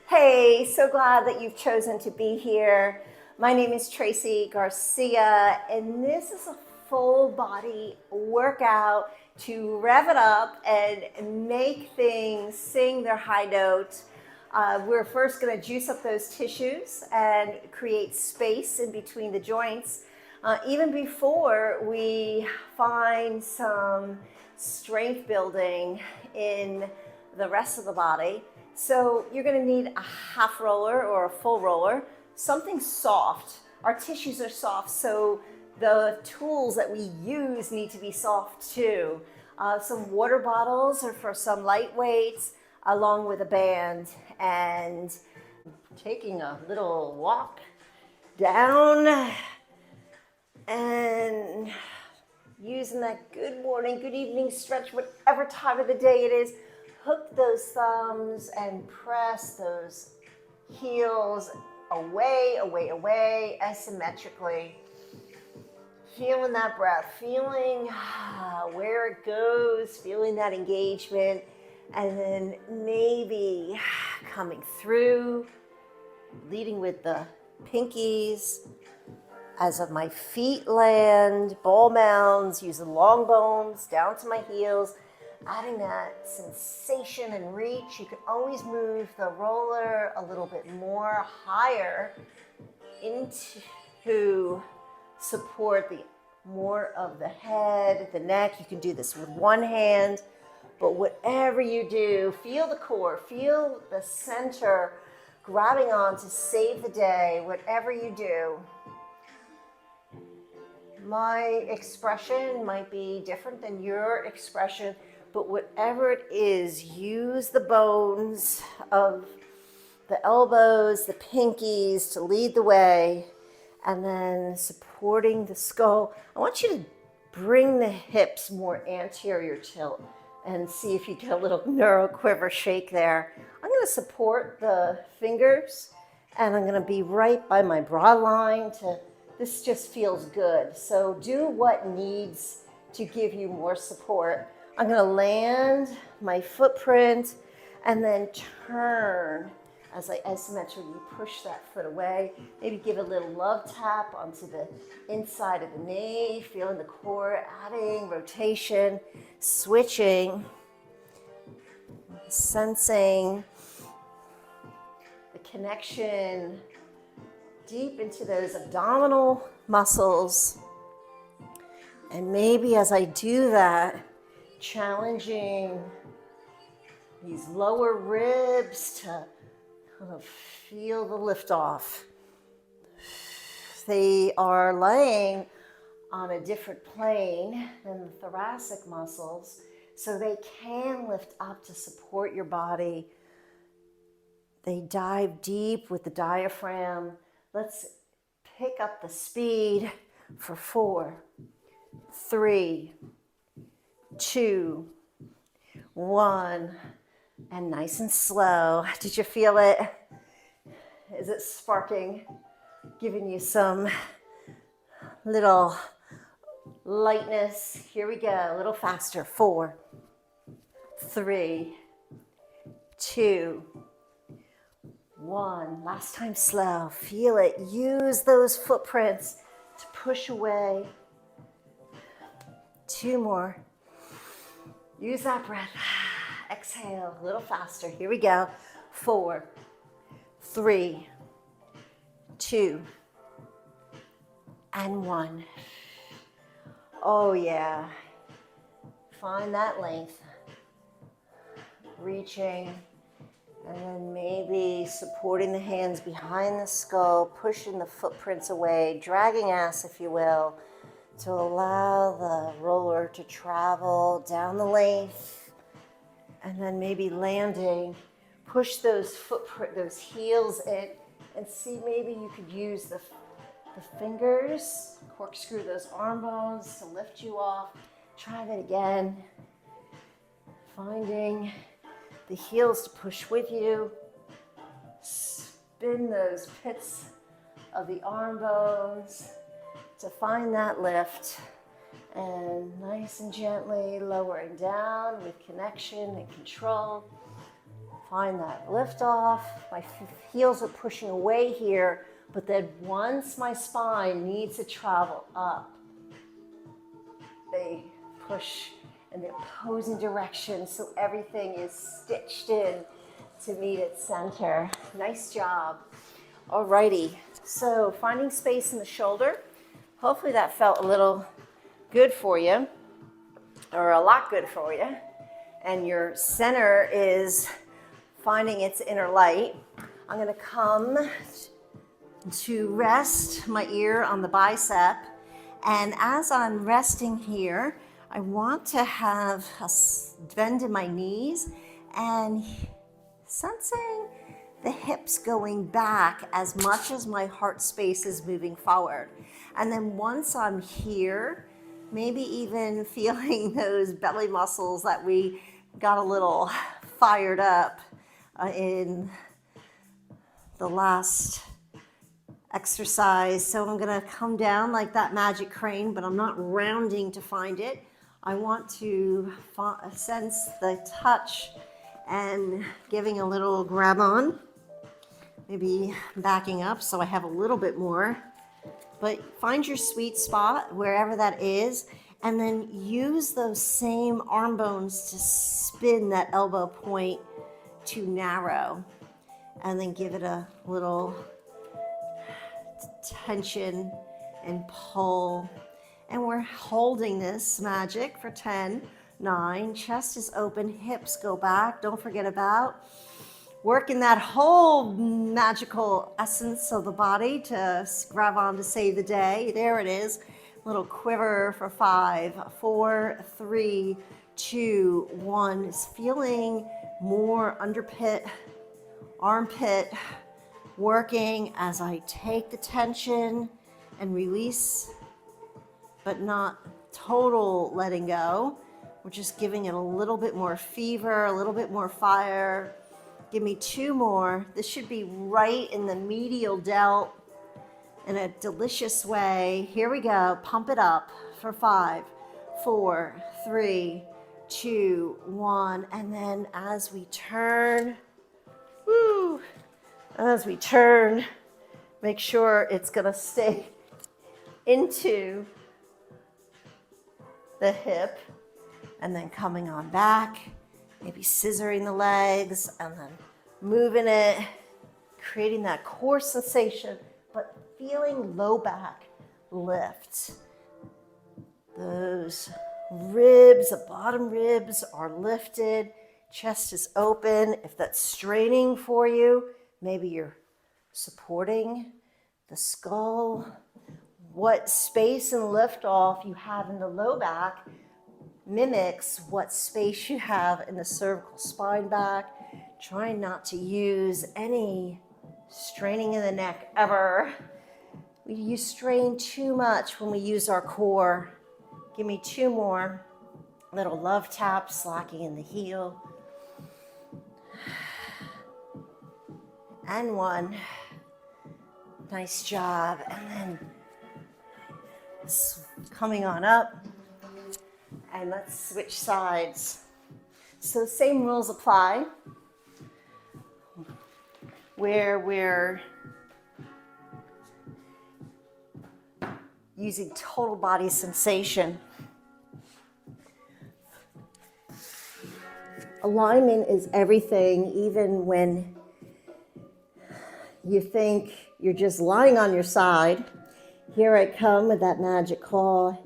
Hey, so glad that you've chosen to be here. My name is Tracy Garcia, and this is a full body workout to rev it up and make things sing their high note. We're first going to juice up those tissues and create space in between the joints, even before we find some strength building in the rest of the body. So you're going to need a half roller or a full roller, something soft. Our tissues are soft, so the tools that we use need to be soft too. Some water bottles are for some light weights, along with a band, and taking a little walk down and using that good morning, good evening stretch, whatever time of the day it is. Hook those thumbs and press those heels away, away, away, asymmetrically. Feeling that breath, feeling where it goes, feeling that engagement, and then maybe coming through, leading with the pinkies. As of my feet land, ball mounds, using long bones down to my heels, adding that sensation and reach. You can always move the roller a little bit more higher into support more of the head, the neck. You can do this with one hand, but whatever you do, feel the core, feel the center grabbing on to save the day, whatever you do. My expression might be different than your expression, but whatever it is, use the bones of the elbows, the pinkies to lead the way, and then supporting the skull. I want you to bring the hips more anterior tilt and see if you get a little neuro quiver shake there. I'm going to support the fingers, and I'm going to be right by my bra line. This just feels good. So do what needs to give you more support. I'm going to land my footprint and then turn as I asymmetrically push that foot away. Maybe give a little love tap onto the inside of the knee, feeling the core, adding rotation, switching, sensing the connection deep into those abdominal muscles. And maybe as I do that, challenging these lower ribs to kind of feel the lift off. They are laying on a different plane than the thoracic muscles, so they can lift up to support your body. They dive deep with the diaphragm. Let's pick up the speed for 4, 3, 2, 1, and nice and slow. Did you feel it? Is it sparking? Giving you some little lightness. Here we go, a little faster. 4, 3, 2, 1. Last time slow. Feel it. Use those footprints to push away. 2 more. Use that breath. Exhale a little faster. Here we go. 4, 3, 2, and 1. Oh yeah. Find that length. Reaching. And then maybe supporting the hands behind the skull, pushing the footprints away, dragging ass, if you will, to allow the roller to travel down the length. And then maybe landing, push those heels in, and see maybe you could use the fingers, corkscrew those arm bones to lift you off. Try that again. Finding the heels to push with you. Spin those pits of the arm bones to find that lift. And nice and gently lowering down with connection and control. Find that lift off. My heels are pushing away here, but then once my spine needs to travel up, they push in the opposing direction so everything is stitched in to meet its center. Nice job. Alrighty, so finding space in the shoulder. Hopefully that felt a little good for you, or a lot good for you. And your center is finding its inner light. I'm gonna come to rest my ear on the bicep. And as I'm resting here, I want to have a bend in my knees and sensing the hips going back as much as my heart space is moving forward. And then once I'm here, maybe even feeling those belly muscles that we got a little fired up in the last exercise. So I'm gonna come down like that magic crane, but I'm not rounding to find it. I want to sense the touch and giving a little grab on, maybe backing up so I have a little bit more. But find your sweet spot wherever that is, and then use those same arm bones to spin that elbow point to narrow, and then give it a little tension and pull. And we're holding this magic for 10, 9, chest is open, hips go back. Don't forget about working that whole magical essence of the body to grab on to save the day. There it is. Little quiver for 5, 4, 3, 2, 1. It's feeling more underpit, armpit working as I take the tension and release, but not total letting go. We're just giving it a little bit more fever, a little bit more fire. Give me 2 more. This should be right in the medial delt in a delicious way. Here we go. Pump it up for 5, 4, 3, 2, 1. And then as we turn, woo, as we turn, make sure it's gonna stay into the hip, and then coming on back, maybe scissoring the legs and then moving it, creating that core sensation, but feeling low back lift. Those ribs, the bottom ribs are lifted, chest is open. If that's straining for you, maybe you're supporting the skull. What space and lift off you have in the low back mimics what space you have in the cervical spine back. Trying not to use any straining in the neck ever. We strain too much when we use our core. Give me 2 more. Little love tap, slacking in the heel. And 1. Nice job. And then coming on up. And let's switch sides. So same rules apply. Where we're using total body sensation. Alignment is everything, even when you think you're just lying on your side. Here I come with that magic claw.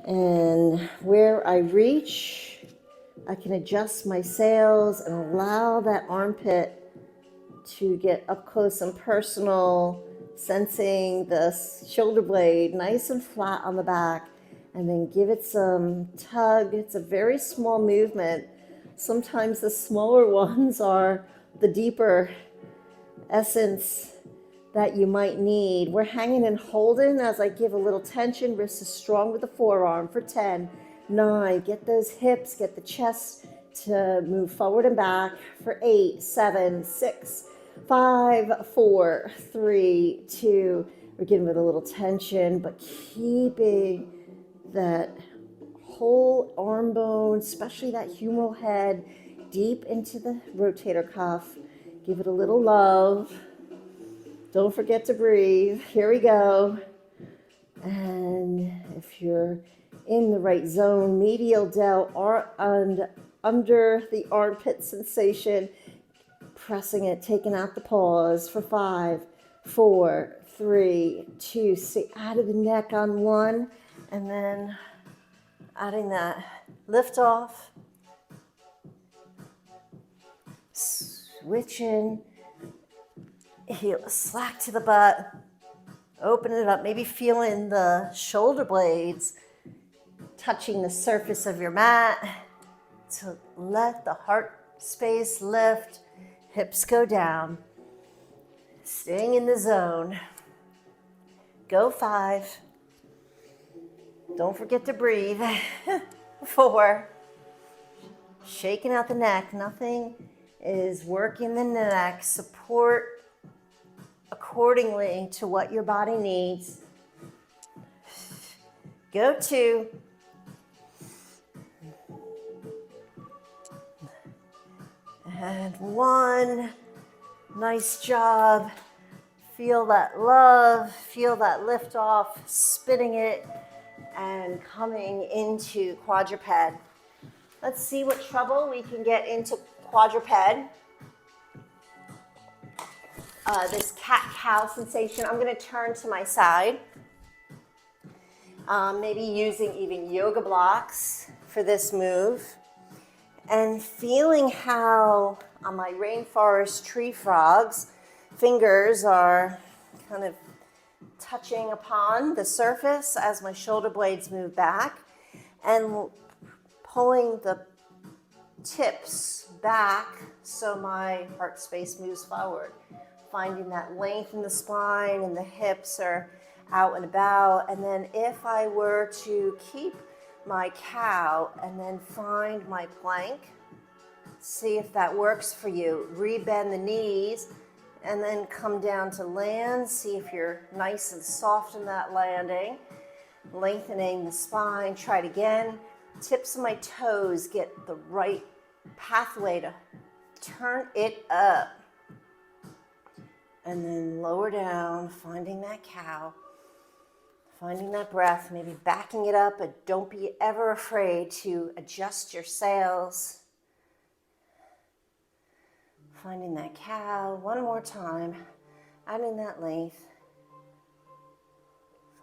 And where I reach, I can adjust my sails and allow that armpit to get up close and personal, sensing the shoulder blade nice and flat on the back, and then give it some tug. It's a very small movement. Sometimes the smaller ones are the deeper essence that you might need. We're hanging and holding as I give a little tension. Wrist is strong with the forearm for 10, 9. Get those hips, get the chest to move forward and back for 8, 7, 6, 5, 4, 3, 2. We're getting with a little tension, but keeping that whole arm bone, especially that humeral head, deep into the rotator cuff. Give it a little love. Don't forget to breathe. Here we go. And if you're in the right zone, medial delt and under the armpit sensation, pressing it, taking out the pause for 5, 4, 3, 2. Stay out of the neck on 1, and then adding that lift off, switch in, heel slack to the butt, open it up, maybe feeling the shoulder blades touching the surface of your mat to let the heart space lift, hips go down, staying in the zone. Go 5. Don't forget to breathe. 4. Shaking out the neck. Nothing is working the neck. Support accordingly to what your body needs. Go 2. And 1. Nice job. Feel that love, feel that lift off, spinning it and coming into quadruped. Let's see what trouble we can get into quadruped. This cat-cow sensation. I'm going to turn to my side. Maybe using even yoga blocks for this move. And feeling how on my rainforest tree frogs, fingers are kind of touching upon the surface as my shoulder blades move back and pulling the tips back so my heart space moves forward. Finding that length in the spine and the hips are out and about. And then if I were to keep my cow and then find my plank, see if that works for you. Rebend the knees and then come down to land. See if you're nice and soft in that landing. Lengthening the spine. Try it again. Tips of my toes get the right pathway to turn it up. And then lower down, finding that cow. Finding that breath, maybe backing it up, but don't be ever afraid to adjust your sails. Finding that cow, one more time, adding that length.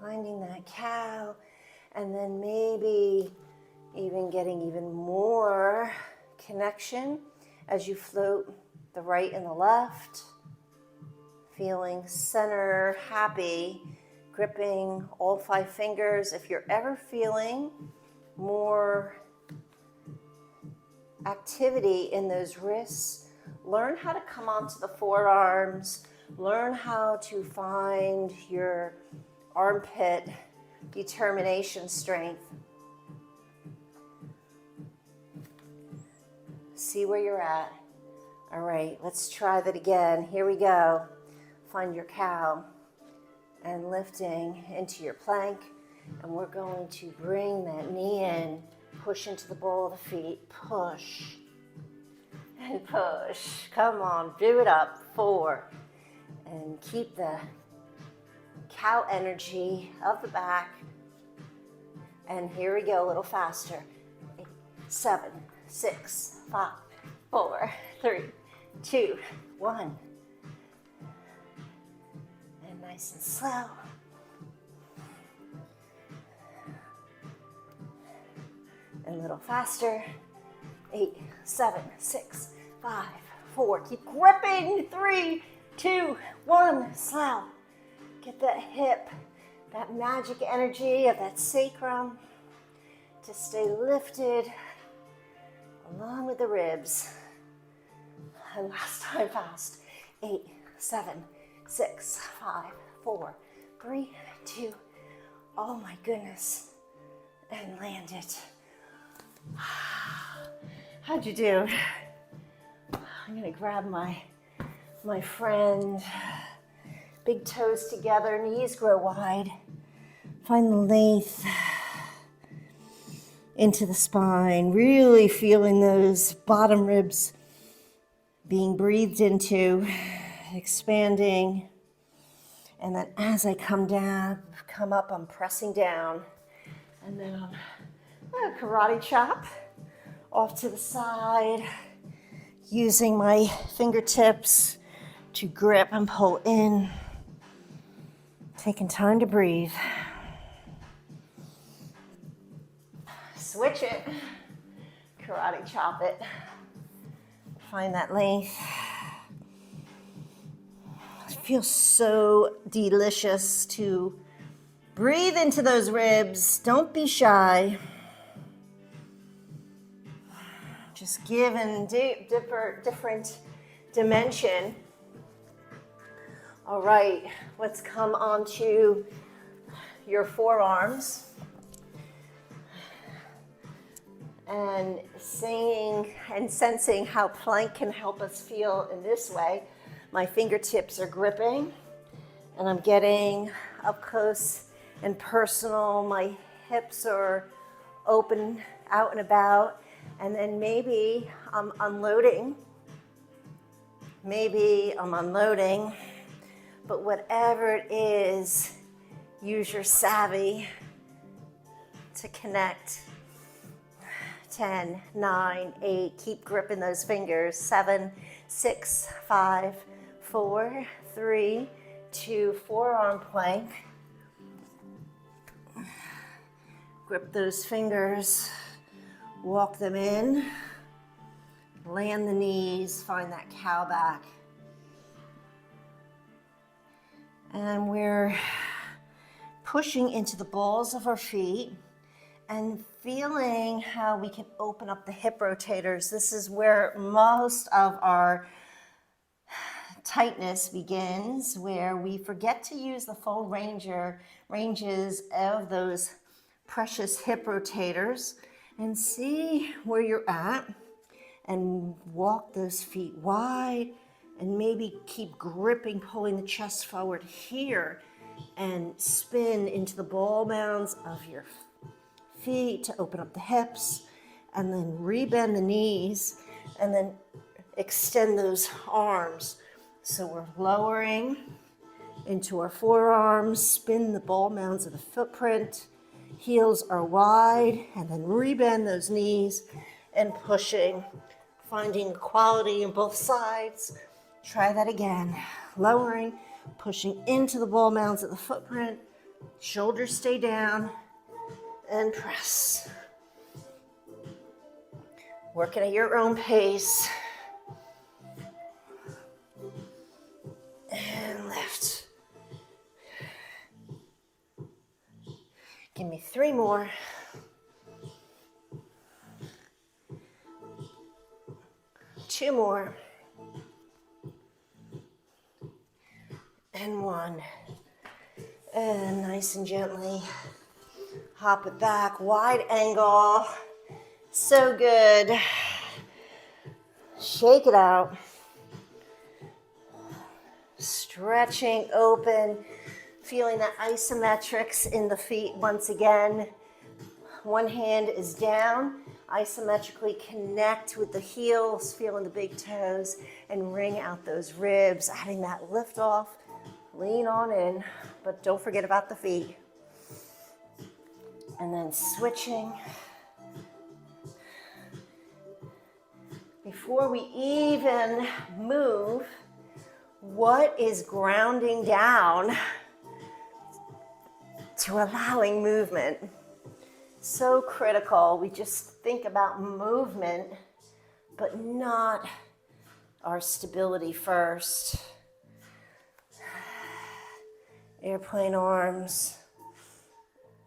Finding that cow, and then maybe even getting even more connection as you float the right and the left. Feeling center, happy. Gripping all 5 fingers. If you're ever feeling more activity in those wrists, learn how to come onto the forearms. Learn how to find your armpit determination strength. See where you're at. All right, let's try that again. Here we go. Find your cow. And lifting into your plank, and we're going to bring that knee in, push into the ball of the feet, push and push. Come on, do it up. 4, and keep the cow energy of the back. And here we go, a little faster. 8, 7, 6, 5, 4, 3, 2, 1. Nice and slow. And a little faster. 8, 7, 6, 5, 4. Keep gripping. 3, 2, 1. Slow. Get that hip, that magic energy of that sacrum to stay lifted along with the ribs. And last time fast. 8, 7, 6, 5, 4, 3, 2. Oh my goodness. And land it. How'd you do? I'm gonna grab my friend. Big toes together, knees grow wide. Find the length. into the spine, really feeling those bottom ribs being breathed into, expanding. And then as I come down, come up, I'm pressing down. And then I'm karate chop off to the side, using my fingertips to grip and pull in, taking time to breathe. Switch it, karate chop it, find that length. It feels so delicious to breathe into those ribs. Don't be shy. Just give and different dimension. All right, let's come onto your forearms. And seeing and sensing how plank can help us feel in this way. My fingertips are gripping, and I'm getting up close and personal. My hips are open, out and about, and then maybe I'm unloading. But whatever it is, use your savvy to connect. 10, 9, 8, keep gripping those fingers. 7, 6, 5, 4, 3, 2, forearm plank. Grip those fingers, walk them in, land the knees, find that cow back. And we're pushing into the balls of our feet and feeling how we can open up the hip rotators. This is where most of our tightness begins, where we forget to use the full ranges of those precious hip rotators, and see where you're at and walk those feet wide, and maybe keep gripping, pulling the chest forward here, and spin into the ball mounds of your feet to open up the hips, and then rebend the knees, and then extend those arms. So we're lowering into our forearms, spin the ball mounds of the footprint, heels are wide, and then rebend those knees and pushing, finding equality in both sides. Try that again. Lowering, pushing into the ball mounds of the footprint, shoulders stay down, and press. Working at your own pace. And lift. Give me 3 more. 2 more. And 1. And nice and gently hop it back, wide angle. So good. Shake it out. Stretching open, feeling that isometrics in the feet once again. One hand is down, isometrically connect with the heels, feeling the big toes, and wring out those ribs, adding that lift off. Lean on in, but don't forget about the feet. And then switching. Before we even move, what is grounding down to allowing movement? So critical. We just think about movement, but not our stability first. Airplane arms.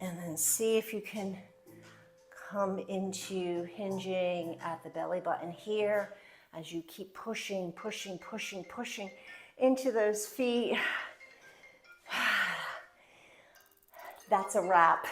And then see if you can come into hinging at the belly button here as you keep pushing, pushing, pushing, pushing into those feet. That's a wrap.